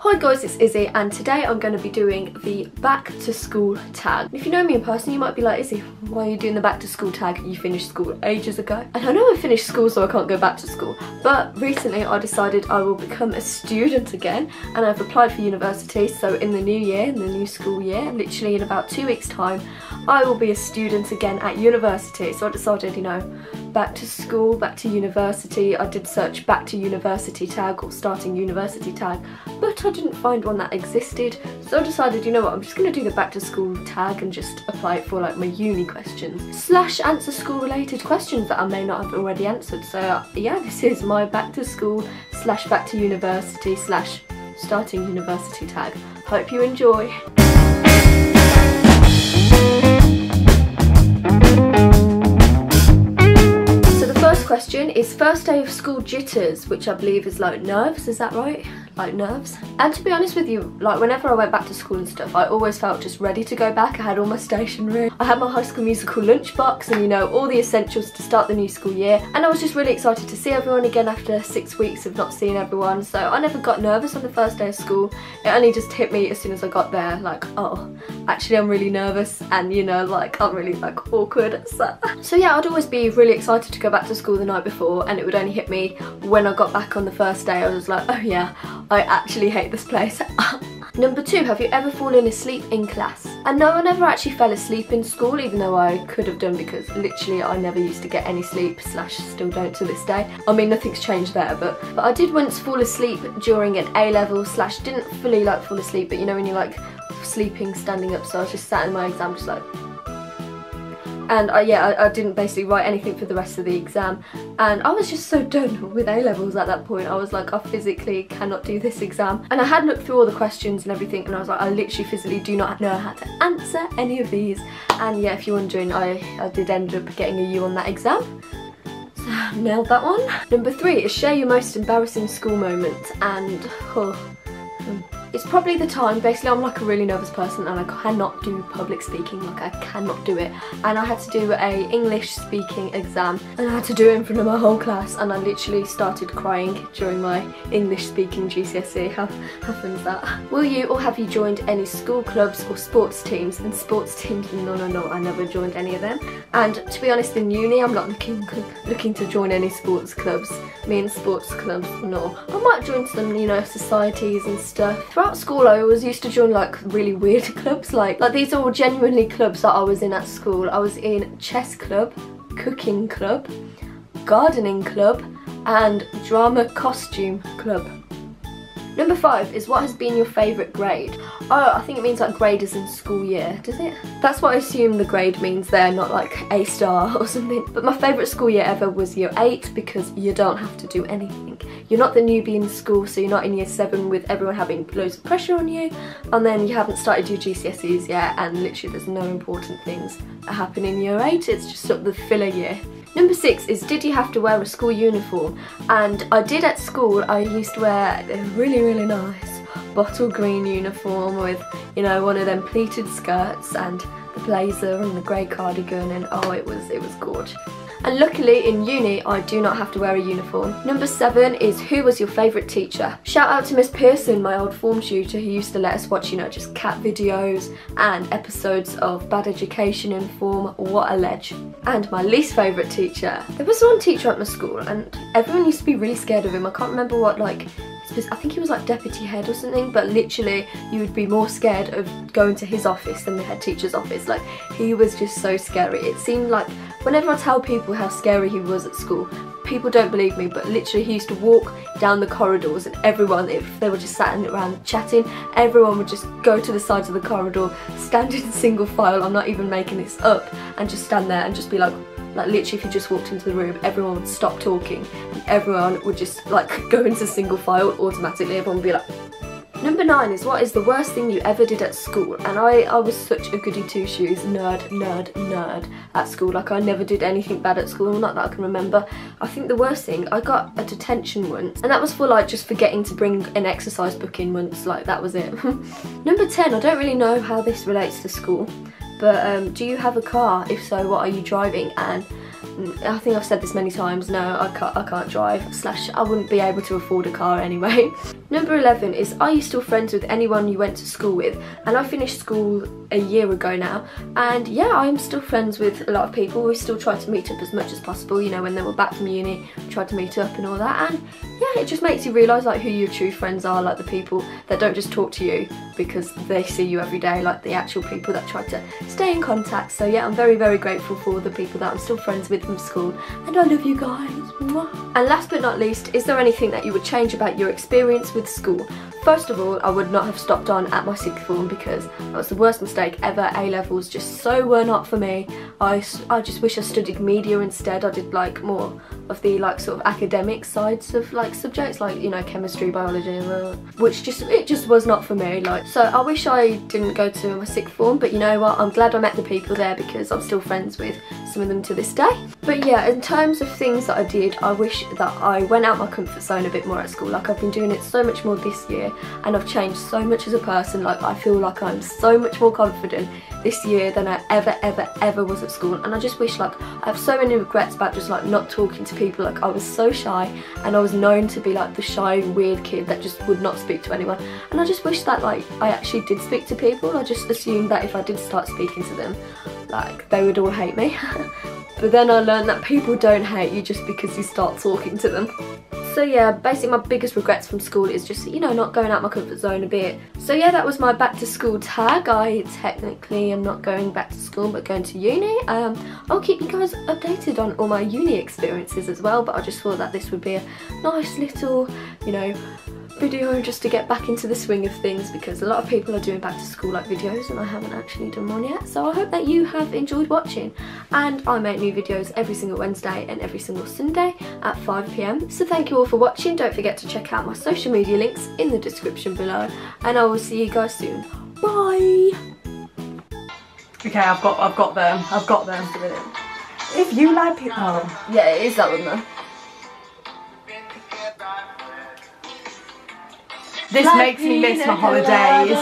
Hi guys, it's Izzy and today I'm going to be doing the back to school tag. If you know me in person, you might be like, Izzy, why are you doing the back to school tag? You finished school ages ago. And I know I finished school so I can't go back to school, but recently I decided I will become a student again and I've applied for university. So in the new year, in the new school year, literally in about 2 weeks time, I will be a student again at university. So I decided, you know, back to school, back to university. I did search back to university tag or starting university tag, but I didn't find one that existed. So I decided, you know what, I'm just going to do the back to school tag and just apply it for like my uni questions / answer school related questions that I may not have already answered. So yeah, this is my back to school / back to university / starting university tag. Hope you enjoy. Question is first day of school jitters, which I believe is like nerves, is that right? Like nerves. And to be honest with you, like whenever I went back to school and stuff, I always felt just ready to go back. I had all my stationery, I had my High School Musical lunchbox and you know, all the essentials to start the new school year, and I was just really excited to see everyone again after 6 weeks of not seeing everyone. So I never got nervous on the first day of school. It only just hit me as soon as I got there, like, oh, actually I'm really nervous and you know, like I'm really like awkward. So yeah, I'd always be really excited to go back to school the night before, and it would only hit me when I got back on the first day. I was like, oh yeah, I actually hate this place. Number 2, have you ever fallen asleep in class? And no, I never actually fell asleep in school, even though I could have done, because literally I never used to get any sleep / still don't to this day. I mean, nothing's changed there, but I did once fall asleep during an A-level / didn't fully like fall asleep, but you know when you're like sleeping standing up, so I was just sat in my exam just like, and I didn't basically write anything for the rest of the exam, and I was just so done with A-levels at that point. I was like, I physically cannot do this exam, and I had looked through all the questions and everything, and I was like, I literally physically do not know how to answer any of these. And yeah, if you're wondering, I did end up getting a U on that exam. So nailed that one. Number 3 is share your most embarrassing school moment, and it's probably the time. Basically, I'm like a really nervous person and I cannot do public speaking, like I cannot do it. And I had to do a English speaking exam and I had to do it in front of my whole class, and I literally started crying during my English speaking GCSE. How fun's that? Will you or have you joined any school clubs or sports teams? And sports teams, no, I never joined any of them. And to be honest, in uni, I'm not looking to join any sports clubs. Me and sports clubs, no. I might join some, you know, societies and stuff. Throughout school I always used to join like really weird clubs, like these are all genuinely clubs that I was in at school. I was in chess club, cooking club, gardening club and drama costume club. Number 5 is what has been your favourite grade? Oh, I think it means like grade as in school year, does it? That's what I assume the grade means there, not like A star or something. But my favourite school year ever was year 8 because you don't have to do anything. You're not the newbie in school, so you're not in year 7 with everyone having loads of pressure on you, and then you haven't started your GCSEs yet, and literally there's no important things that happen in year 8, it's just sort of the filler year. Number 6 is, did you have to wear a school uniform? And I did at school. I used to wear a really nice bottle green uniform with, you know, one of them pleated skirts and the blazer and the grey cardigan, and oh, it was gorgeous. And luckily in uni I do not have to wear a uniform. Number 7 is, who was your favourite teacher? Shout out to Miss Pearson, my old form tutor, who used to let us watch, you know, just cat videos and episodes of Bad Education in form. What a ledge. And my least favourite teacher, there was one teacher at my school and everyone used to be really scared of him. I can't remember what, like, I think he was like deputy head or something, but literally you would be more scared of going to his office than the head teacher's office. Like, he was just so scary. It seemed like whenever I tell people how scary he was at school, people don't believe me, but literally he used to walk down the corridors and everyone, if they were just sat around chatting, everyone would just go to the sides of the corridor, stand in single file, I'm not even making this up, and just stand there and just be like literally if you just walked into the room, everyone would stop talking and everyone would just like go into single file automatically. Everyone would be like. Number 9 is, what is the worst thing you ever did at school? And I was such a goody two-shoes nerd at school. Like, I never did anything bad at school, not that I can remember. I think the worst thing, I got a detention once, and that was for like just forgetting to bring an exercise book in once, like that was it. Number 10, I don't really know how this relates to school, but do you have a car? If so, what are you driving? And I think I've said this many times, no, I can't drive, / I wouldn't be able to afford a car anyway. Number 11 is, are you still friends with anyone you went to school with? And I finished school a year ago now, and yeah, I'm still friends with a lot of people. We still try to meet up as much as possible, you know, when they were back from uni, we tried to meet up and all that, and yeah, it just makes you realise like who your true friends are, like the people that don't just talk to you because they see you every day, like the actual people that try to stay in contact. So yeah, I'm very, very grateful for the people that I'm still friends with from school, and I love you guys. Mwah. And last but not least, is there anything that you would change about your experience with school? First of all, I would not have stopped on at my sixth form because that was the worst mistake ever. A-levels just so were not for me. I just wish I studied media instead. I did like more of the like sort of academic sides of like subjects, like, you know, chemistry, biology, which it just was not for me. Like, so I wish I didn't go to my sixth form, but you know what, I'm glad I met the people there because I'm still friends with some of them to this day. But yeah, in terms of things that I did, I wish that I went out my comfort zone a bit more at school. Like, I've been doing it so much more this year, and I've changed so much as a person. Like, I feel like I'm so much more confident this year than I ever was at school, and I just wish, like, I have so many regrets about just like not talking to people. Like, I was so shy, and I was known to be like the shy weird kid that just would not speak to anyone, and I just wish that like I actually did speak to people. I just assumed that if I did start speaking to them, like, they would all hate me. But then I learned that people don't hate you just because you start talking to them. So yeah, basically my biggest regrets from school is just, you know, not going out my comfort zone a bit. So yeah, that was my back to school tag. I technically am not going back to school but going to uni. I'll keep you guys updated on all my uni experiences as well, but I just thought that this would be a nice little, you know, video just to get back into the swing of things, because a lot of people are doing back to school like videos and I haven't actually done one yet. So I hope that you have enjoyed watching, and I make new videos every single Wednesday and every single Sunday at 5 PM. So thank you all for watching. Don't forget to check out my social media links in the description below, and I will see you guys soon. Bye. Okay, I've got them. If you like people, oh. Yeah, it is that one though. This makes me miss my holidays.